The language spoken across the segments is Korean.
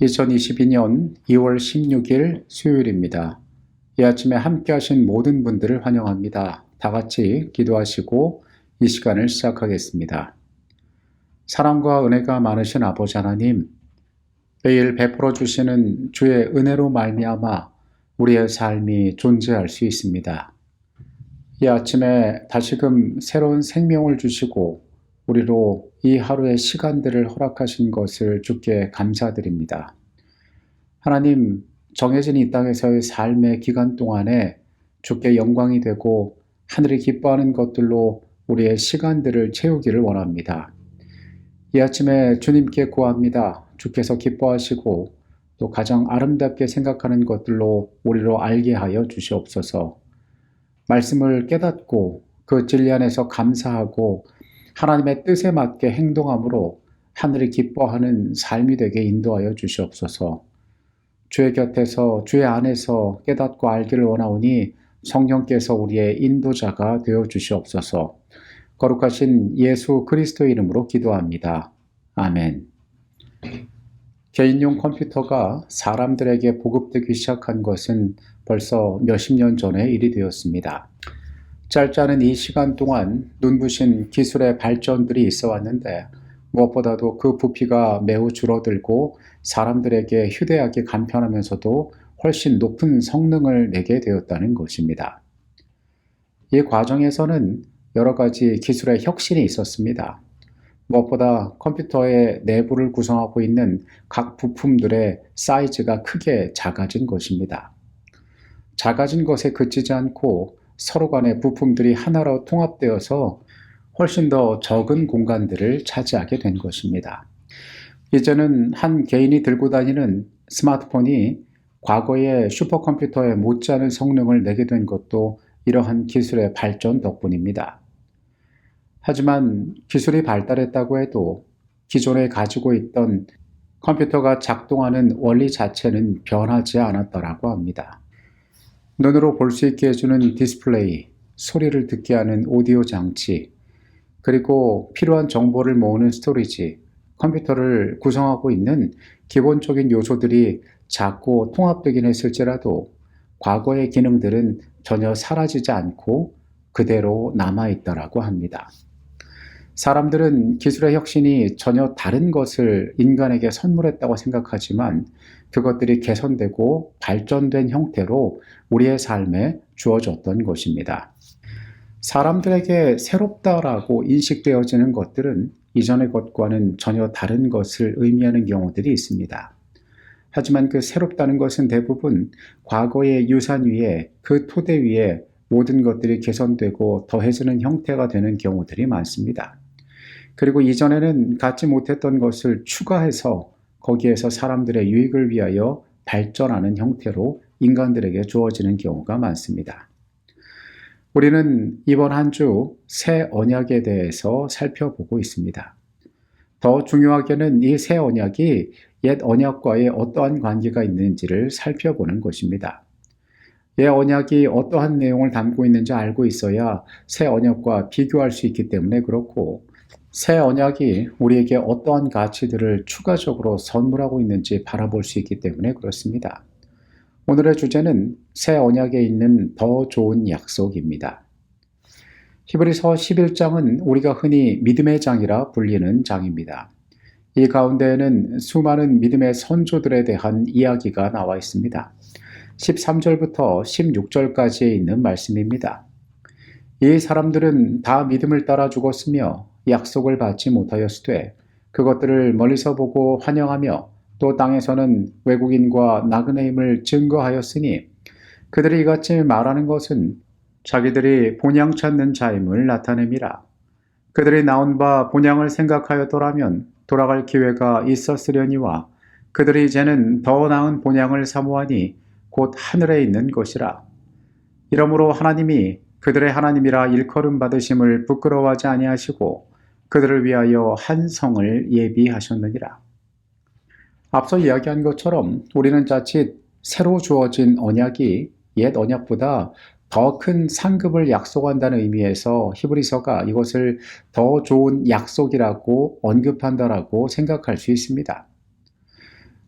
2022년 2월 16일 수요일입니다. 이 아침에 함께 하신 모든 분들을 환영합니다. 다 같이 기도하시고 이 시간을 시작하겠습니다. 사랑과 은혜가 많으신 아버지 하나님, 매일 베풀어 주시는 주의 은혜로 말미암아 우리의 삶이 존재할 수 있습니다. 이 아침에 다시금 새로운 생명을 주시고 우리로 이 하루의 시간들을 허락하신 것을 주께 감사드립니다. 하나님, 정해진 이 땅에서의 삶의 기간 동안에 주께 영광이 되고 하늘이 기뻐하는 것들로 우리의 시간들을 채우기를 원합니다. 이 아침에 주님께 구합니다. 주께서 기뻐하시고 또 가장 아름답게 생각하는 것들로 우리로 알게 하여 주시옵소서. 말씀을 깨닫고 그 진리 안에서 감사하고 하나님의 뜻에 맞게 행동함으로 하늘이 기뻐하는 삶이 되게 인도하여 주시옵소서. 주의 곁에서 주의 안에서 깨닫고 알기를 원하오니 성령께서 우리의 인도자가 되어 주시옵소서. 거룩하신 예수 그리스도의 이름으로 기도합니다. 아멘. 개인용 컴퓨터가 사람들에게 보급되기 시작한 것은 벌써 몇십 년 전의 일이 되었습니다. 짧지 않은 이 시간 동안 눈부신 기술의 발전들이 있어 왔는데 무엇보다도 그 부피가 매우 줄어들고 사람들에게 휴대하기 간편하면서도 훨씬 높은 성능을 내게 되었다는 것입니다. 이 과정에서는 여러 가지 기술의 혁신이 있었습니다. 무엇보다 컴퓨터의 내부를 구성하고 있는 각 부품들의 사이즈가 크게 작아진 것입니다. 작아진 것에 그치지 않고 서로 간의 부품들이 하나로 통합되어서 훨씬 더 적은 공간들을 차지하게 된 것입니다. 이제는 한 개인이 들고 다니는 스마트폰이 과거의 슈퍼컴퓨터에 못지않은 성능을 내게 된 것도 이러한 기술의 발전 덕분입니다. 하지만 기술이 발달했다고 해도 기존에 가지고 있던 컴퓨터가 작동하는 원리 자체는 변하지 않았다고 합니다. 눈으로 볼 수 있게 해주는 디스플레이, 소리를 듣게 하는 오디오 장치, 그리고 필요한 정보를 모으는 스토리지, 컴퓨터를 구성하고 있는 기본적인 요소들이 작고 통합되긴 했을지라도 과거의 기능들은 전혀 사라지지 않고 그대로 남아있다고 합니다. 사람들은 기술의 혁신이 전혀 다른 것을 인간에게 선물했다고 생각하지만 그것들이 개선되고 발전된 형태로 우리의 삶에 주어졌던 것입니다. 사람들에게 새롭다라고 인식되어지는 것들은 이전의 것과는 전혀 다른 것을 의미하는 경우들이 있습니다. 하지만 그 새롭다는 것은 대부분 과거의 유산 위에 그 토대 위에 모든 것들이 개선되고 더해지는 형태가 되는 경우들이 많습니다. 그리고 이전에는 갖지 못했던 것을 추가해서 거기에서 사람들의 유익을 위하여 발전하는 형태로 인간들에게 주어지는 경우가 많습니다. 우리는 이번 한 주 새 언약에 대해서 살펴보고 있습니다. 더 중요하게는 이 새 언약이 옛 언약과의 어떠한 관계가 있는지를 살펴보는 것입니다. 옛 언약이 어떠한 내용을 담고 있는지 알고 있어야 새 언약과 비교할 수 있기 때문에 그렇고 새 언약이 우리에게 어떠한 가치들을 추가적으로 선물하고 있는지 바라볼 수 있기 때문에 그렇습니다. 오늘의 주제는 새 언약에 있는 더 좋은 약속입니다. 히브리서 11장은 우리가 흔히 믿음의 장이라 불리는 장입니다. 이 가운데에는 수많은 믿음의 선조들에 대한 이야기가 나와 있습니다. 13절부터 16절까지에 있는 말씀입니다. 이 사람들은 다 믿음을 따라 죽었으며 약속을 받지 못하였으되 그것들을 멀리서 보고 환영하며 또 땅에서는 외국인과 나그네임을 증거하였으니 그들이 이같이 말하는 것은 자기들이 본향 찾는 자임을 나타냄이라. 그들이 나온 바 본향을 생각하였더라면 돌아갈 기회가 있었으려니와 그들이 이제는 더 나은 본향을 사모하니 곧 하늘에 있는 것이라. 이러므로 하나님이 그들의 하나님이라 일컬음 받으심을 부끄러워하지 아니하시고 그들을 위하여 한 성을 예비하셨느니라. 앞서 이야기한 것처럼 우리는 자칫 새로 주어진 언약이 옛 언약보다 더 큰 상급을 약속한다는 의미에서 히브리서가 이것을 더 좋은 약속이라고 언급한다라고 생각할 수 있습니다.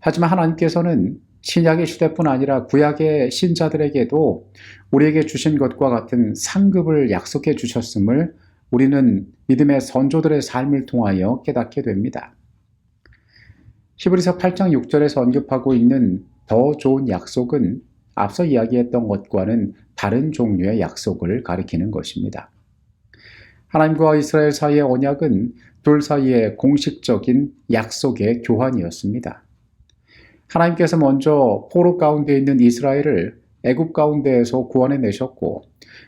하지만 하나님께서는 신약의 시대뿐 아니라 구약의 신자들에게도 우리에게 주신 것과 같은 상급을 약속해 주셨음을 우리는 믿음의 선조들의 삶을 통하여 깨닫게 됩니다. 히브리서 8장 6절에서 언급하고 있는 더 좋은 약속은 앞서 이야기했던 것과는 다른 종류의 약속을 가리키는 것입니다. 하나님과 이스라엘 사이의 언약은 둘 사이의 공식적인 약속의 교환이었습니다. 하나님께서 먼저 포로 가운데 있는 이스라엘을 애굽 가운데에서 구원해 내셨고,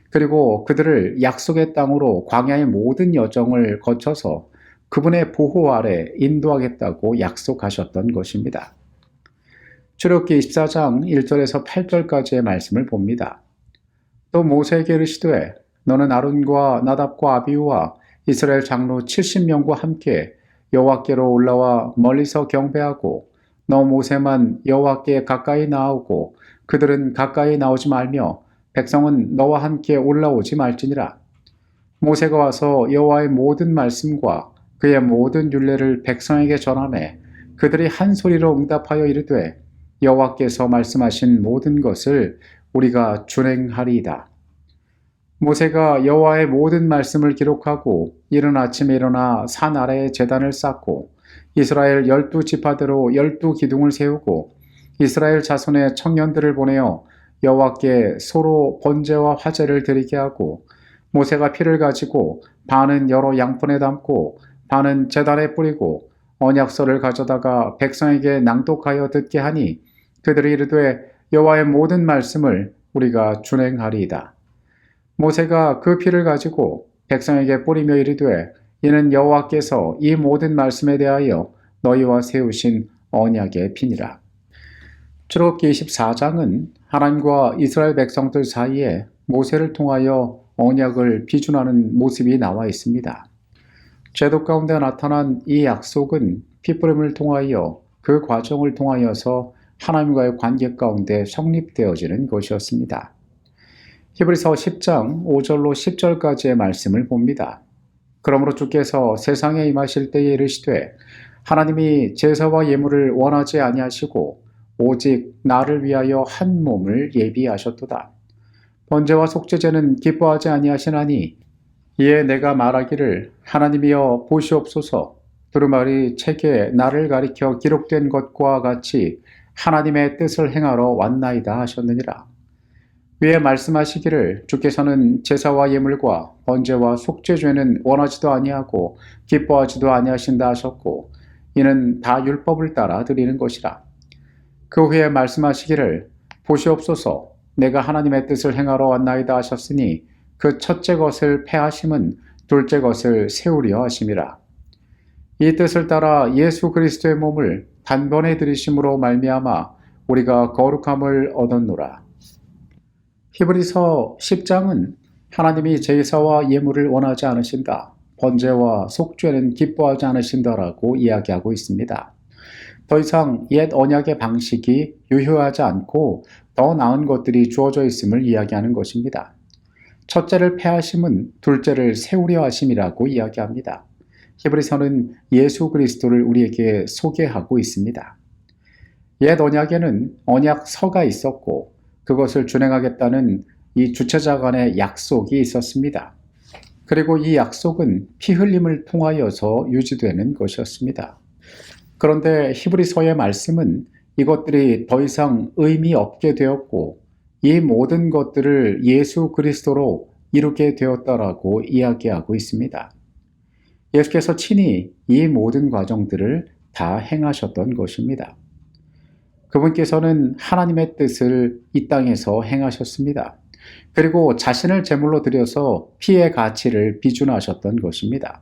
그리고 그들을 약속의 땅으로 광야의 모든 여정을 거쳐서 그분의 보호 아래 인도하겠다고 약속하셨던 것입니다. 출애굽기 24장 1절에서 8절까지의 말씀을 봅니다. 또 모세에게 이르시되 너는 아론과 나답과 아비후와 이스라엘 장로 70명과 함께 여호와께로 올라와 멀리서 경배하고 너 모세만 여호와께 가까이 나오고 그들은 가까이 나오지 말며 백성은 너와 함께 올라오지 말지니라. 모세가 와서 여호와의 모든 말씀과 그의 모든 율례를 백성에게 전하매 그들이 한 소리로 응답하여 이르되 여호와께서 말씀하신 모든 것을 우리가 준행하리이다. 모세가 여호와의 모든 말씀을 기록하고 이른 아침에 일어나 산 아래에 제단을 쌓고 이스라엘 12지파대로 12기둥을 세우고 이스라엘 자손의 청년들을 보내어 여호와께 소로 번제와 화제를 드리게 하고 모세가 피를 가지고 반은 여러 양푼에 담고 반은 제단에 뿌리고 언약서를 가져다가 백성에게 낭독하여 듣게 하니 그들이 이르되 여호와의 모든 말씀을 우리가 준행하리이다. 모세가 그 피를 가지고 백성에게 뿌리며 이르되 이는 여호와께서 이 모든 말씀에 대하여 너희와 세우신 언약의 피니라. 출애굽기 24장은 하나님과 이스라엘 백성들 사이에 모세를 통하여 언약을 비준하는 모습이 나와 있습니다. 제도 가운데 나타난 이 약속은 피뿌림을 통하여 그 과정을 통하여서 하나님과의 관계 가운데 성립되어지는 것이었습니다. 히브리서 10장 5절로 10절까지의 말씀을 봅니다. 그러므로 주께서 세상에 임하실 때에 이르시되 하나님이 제사와 예물을 원하지 아니하시고 오직 나를 위하여 한 몸을 예비하셨도다. 번제와 속죄제는 기뻐하지 아니하시나니 이에 내가 말하기를 하나님이여 보시옵소서. 두루마리 책에 나를 가리켜 기록된 것과 같이 하나님의 뜻을 행하러 왔나이다 하셨느니라. 위에 말씀하시기를 주께서는 제사와 예물과 번제와 속죄죄는 원하지도 아니하고 기뻐하지도 아니하신다 하셨고 이는 다 율법을 따라 드리는 것이라. 그 후에 말씀하시기를 보시옵소서 내가 하나님의 뜻을 행하러 왔나이다 하셨으니 그 첫째 것을 폐하심은 둘째 것을 세우려 하심이라. 이 뜻을 따라 예수 그리스도의 몸을 단번에 들이심으로 말미암아 우리가 거룩함을 얻었노라. 히브리서 10장은 하나님이 제사와 예물을 원하지 않으신다. 번제와 속죄는 기뻐하지 않으신다라고 이야기하고 있습니다. 더 이상 옛 언약의 방식이 유효하지 않고 더 나은 것들이 주어져 있음을 이야기하는 것입니다. 첫째를 폐하심은 둘째를 세우려 하심이라고 이야기합니다. 히브리서는 예수 그리스도를 우리에게 소개하고 있습니다. 옛 언약에는 언약서가 있었고 그것을 준행하겠다는 이 주체자 간의 약속이 있었습니다. 그리고 이 약속은 피 흘림을 통하여서 유지되는 것이었습니다. 그런데 히브리서의 말씀은 이것들이 더 이상 의미 없게 되었고 이 모든 것들을 예수 그리스도로 이루게 되었다라고 이야기하고 있습니다. 예수께서 친히 이 모든 과정들을 다 행하셨던 것입니다. 그분께서는 하나님의 뜻을 이 땅에서 행하셨습니다. 그리고 자신을 제물로 드려서 피의 가치를 비준하셨던 것입니다.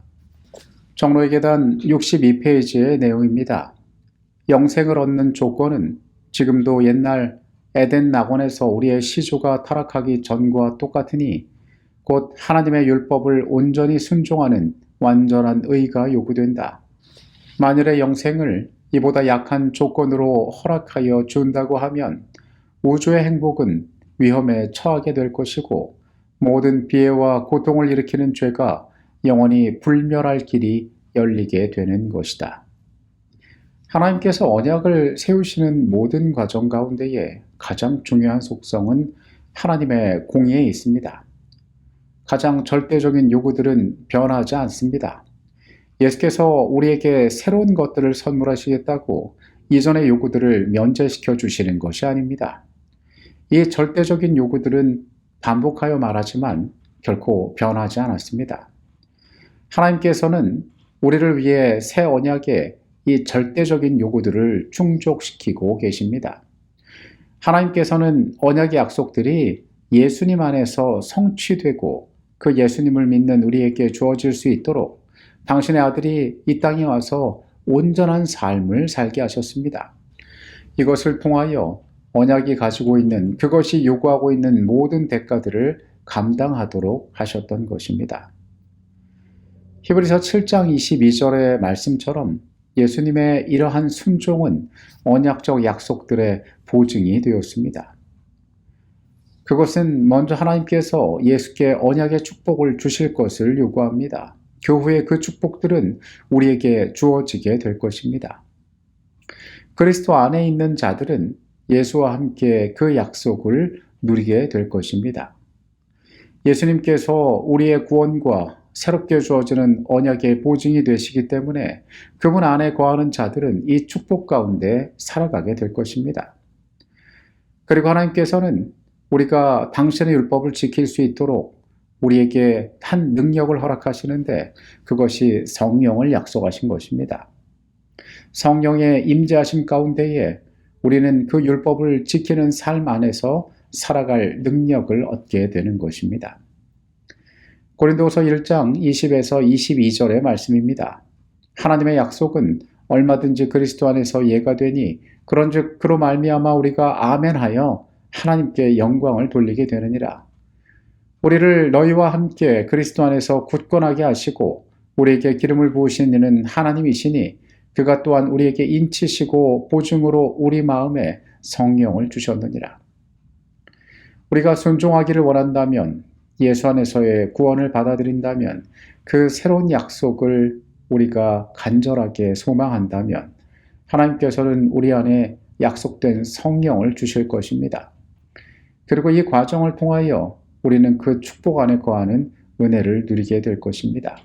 정로의 계단 62페이지의 내용입니다. 영생을 얻는 조건은 지금도 옛날 에덴 낙원에서 우리의 시조가 타락하기 전과 똑같으니 곧 하나님의 율법을 온전히 순종하는 완전한 의가 요구된다. 만일의 영생을 이보다 약한 조건으로 허락하여 준다고 하면 우주의 행복은 위험에 처하게 될 것이고 모든 비애와 고통을 일으키는 죄가 영원히 불멸할 길이 열리게 되는 것이다. 하나님께서 언약을 세우시는 모든 과정 가운데에 가장 중요한 속성은 하나님의 공의에 있습니다. 가장 절대적인 요구들은 변하지 않습니다. 예수께서 우리에게 새로운 것들을 선물하시겠다고 이전의 요구들을 면제시켜 주시는 것이 아닙니다. 이 절대적인 요구들은 반복하여 말하지만 결코 변하지 않았습니다. 하나님께서는 우리를 위해 새 언약의 이 절대적인 요구들을 충족시키고 계십니다. 하나님께서는 언약의 약속들이 예수님 안에서 성취되고 그 예수님을 믿는 우리에게 주어질 수 있도록 당신의 아들이 이 땅에 와서 온전한 삶을 살게 하셨습니다. 이것을 통하여 언약이 가지고 있는 그것이 요구하고 있는 모든 대가들을 감당하도록 하셨던 것입니다. 히브리서 7장 22절의 말씀처럼 예수님의 이러한 순종은 언약적 약속들의 보증이 되었습니다. 그것은 먼저 하나님께서 예수께 언약의 축복을 주실 것을 요구합니다. 그 후에 그 축복들은 우리에게 주어지게 될 것입니다. 그리스도 안에 있는 자들은 예수와 함께 그 약속을 누리게 될 것입니다. 예수님께서 우리의 구원과 새롭게 주어지는 언약의 보증이 되시기 때문에 그분 안에 거하는 자들은 이 축복 가운데 살아가게 될 것입니다. 그리고 하나님께서는 우리가 당신의 율법을 지킬 수 있도록 우리에게 한 능력을 허락하시는데 그것이 성령을 약속하신 것입니다. 성령의 임재하심 가운데에 우리는 그 율법을 지키는 삶 안에서 살아갈 능력을 얻게 되는 것입니다. 고린도후서 1장 20에서 22절의 말씀입니다. 하나님의 약속은 얼마든지 그리스도 안에서 예가 되니 그런즉 그로 말미암아 우리가 아멘하여 하나님께 영광을 돌리게 되느니라. 우리를 너희와 함께 그리스도 안에서 굳건하게 하시고 우리에게 기름을 부으신 이는 하나님이시니 그가 또한 우리에게 인치시고 보증으로 우리 마음에 성령을 주셨느니라. 우리가 순종하기를 원한다면 예수 안에서의 구원을 받아들인다면 그 새로운 약속을 우리가 간절하게 소망한다면 하나님께서는 우리 안에 약속된 성령을 주실 것입니다. 그리고 이 과정을 통하여 우리는 그 축복 안에 거하는 은혜를 누리게 될 것입니다.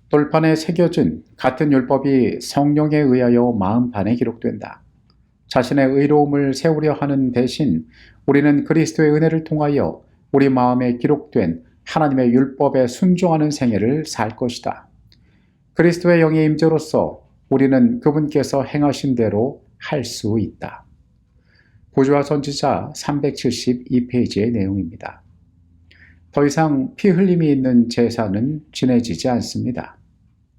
돌판에 새겨진 같은 율법이 성령에 의하여 마음판에 기록된다. 자신의 의로움을 세우려 하는 대신 우리는 그리스도의 은혜를 통하여 우리 마음에 기록된 하나님의 율법에 순종하는 생애를 살 것이다. 그리스도의 영의 임재로서 우리는 그분께서 행하신 대로 할 수 있다. 구주와 선지자 372페이지의 내용입니다. 더 이상 피 흘림이 있는 제사는 지내지지 않습니다.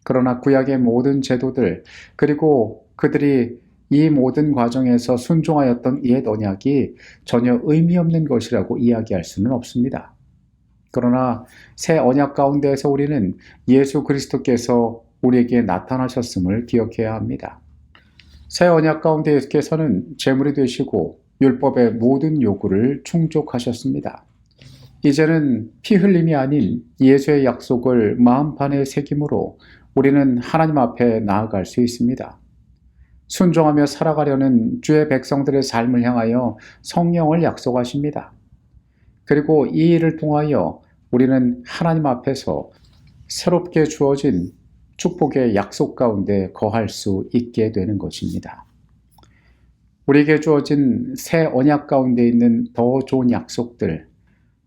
그러나 구약의 모든 제도들 그리고 그들이 이 모든 과정에서 순종하였던 옛 언약이 전혀 의미 없는 것이라고 이야기할 수는 없습니다. 그러나 새 언약 가운데에서 우리는 예수 그리스도께서 우리에게 나타나셨음을 기억해야 합니다. 새 언약 가운데 예수께서는 제물이 되시고 율법의 모든 요구를 충족하셨습니다. 이제는 피 흘림이 아닌 예수의 약속을 마음판에 새김으로 우리는 하나님 앞에 나아갈 수 있습니다. 순종하며 살아가려는 주의 백성들의 삶을 향하여 성령을 약속하십니다. 그리고 이 일을 통하여 우리는 하나님 앞에서 새롭게 주어진 축복의 약속 가운데 거할 수 있게 되는 것입니다. 우리에게 주어진 새 언약 가운데 있는 더 좋은 약속들,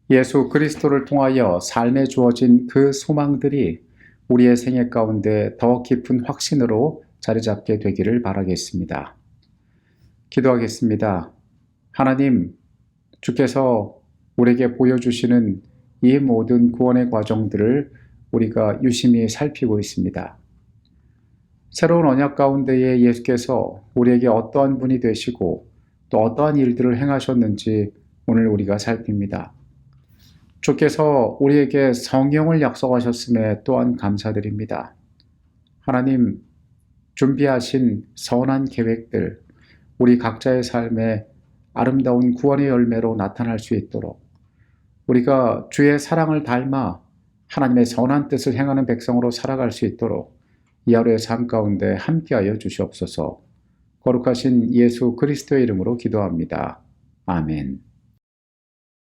예수 그리스도를 통하여 삶에 주어진 그 소망들이 우리의 생애 가운데 더 깊은 확신으로 자리 잡게 되기를 바라겠습니다. 기도하겠습니다. 하나님, 주께서 우리에게 보여주시는 이 모든 구원의 과정들을 우리가 유심히 살피고 있습니다. 새로운 언약 가운데에 예수께서 우리에게 어떠한 분이 되시고 또 어떠한 일들을 행하셨는지 오늘 우리가 살핍니다. 주께서 우리에게 성령을 약속하셨음에 또한 감사드립니다. 하나님, 준비하신 선한 계획들, 우리 각자의 삶에 아름다운 구원의 열매로 나타날 수 있도록 우리가 주의 사랑을 닮아 하나님의 선한 뜻을 행하는 백성으로 살아갈 수 있도록 이 하루의 삶 가운데 함께하여 주시옵소서. 거룩하신 예수 그리스도의 이름으로 기도합니다. 아멘.